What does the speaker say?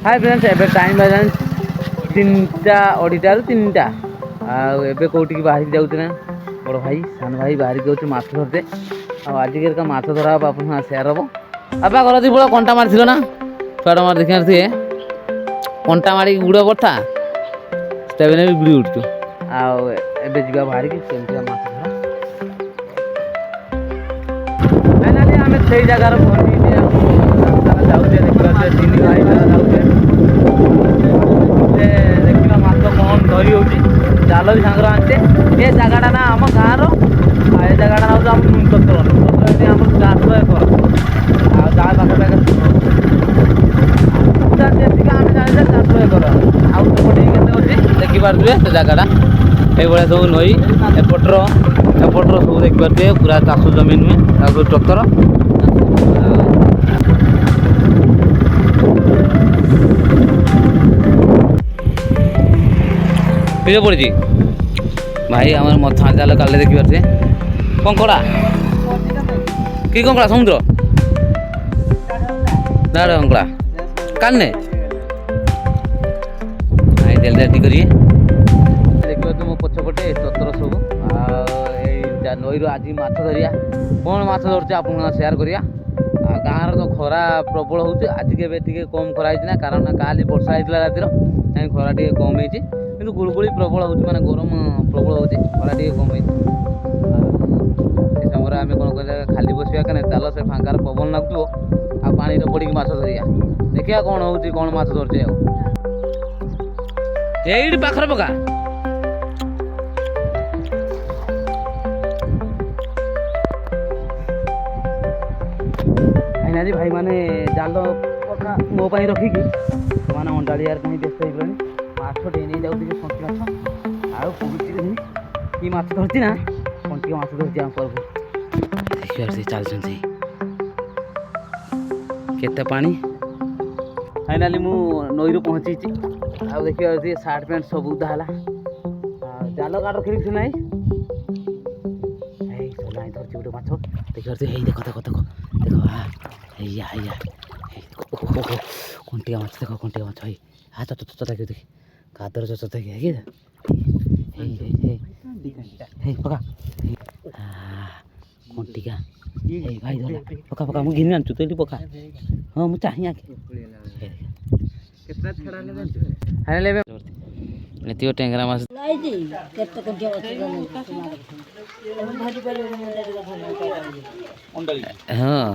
hi friends एबे time बाजन 3टा अढ़ीटा 3टा आबे कौटी की बाहर जाऊँ ना बड़ भाई सान भाई बाहर जाऊँ माछ धरते आजिका माछ धरा आप सेयार हम आपा घर दी बड़ा कंटा मारी ना छुआ मार देखी थे कंटा मारी गुड़ पड़ता भी गुड़ी उठु आबे जा बाहर की केमती माछ धरा फाइनाली आम से जगार पहुँची जाऊे देखा तीन भाई जाऊे देखा माछ कौन धरी हो जाल भी सांगर आनते ये जगटा ना आम गाँव ये जगटा ना आम नुनतर आम 400 एकर आम जाने 400 एकर आउटे अच्छी देखिपे से जगटा ये सब नई एपटर सब देखिपे पूरा चाष जमीन में ट्रक्टर किए पड़ी भाई आम मथा जाल काले देखिपे कंकड़ा कि कंकड़ा समुद्र दाड़ कंकड़ा काने भाई देल करिए देखिए मो पछपटे चतर सब नई आज माछ धरिया कौन माछ धरचे आप सेयार करिया गाँव तो खरा प्रबल हो आज के कम खरा होना कारण काली वर्षा होता रातिर खरा टे कम हो कि गुड़गुड़ी प्रबल हो माने गरम प्रबल हो खरा टे कम से समय आम कौन कर खाली बसवा क्या चाल से फांकार पवन लगुव आ पानी पड़ी माछ धरिया देखिया कौन हो कौन माछ धरचे ये पाखर पका फाइनाली भाई माने जाल पका मो रखिकी मैंने अंडाड़ियार कहीं व्यस्त हो माछ टे नहीं जाऊँ कंटी माछ आउ पहुँची कि माछ धरती ना कंटी माछ धरती आम देखिए चलते केते पानी फाइनाली मु नई पहुँची आ देखिए सार्ट पैंट सब उदा है जाल काट रखी ना धरती गोटे माछ देखिए देख देख देख देख कंटिया माछ देख कंटिया माछ है हाँ चचा देखिए देखिए कादर चचा देखिए पका कंटिका भाई धरला पका पका मुझे घिनी आनचु तो ये पका हाँ मुझे चाहिए एतियो टेंगरा माछ हाँ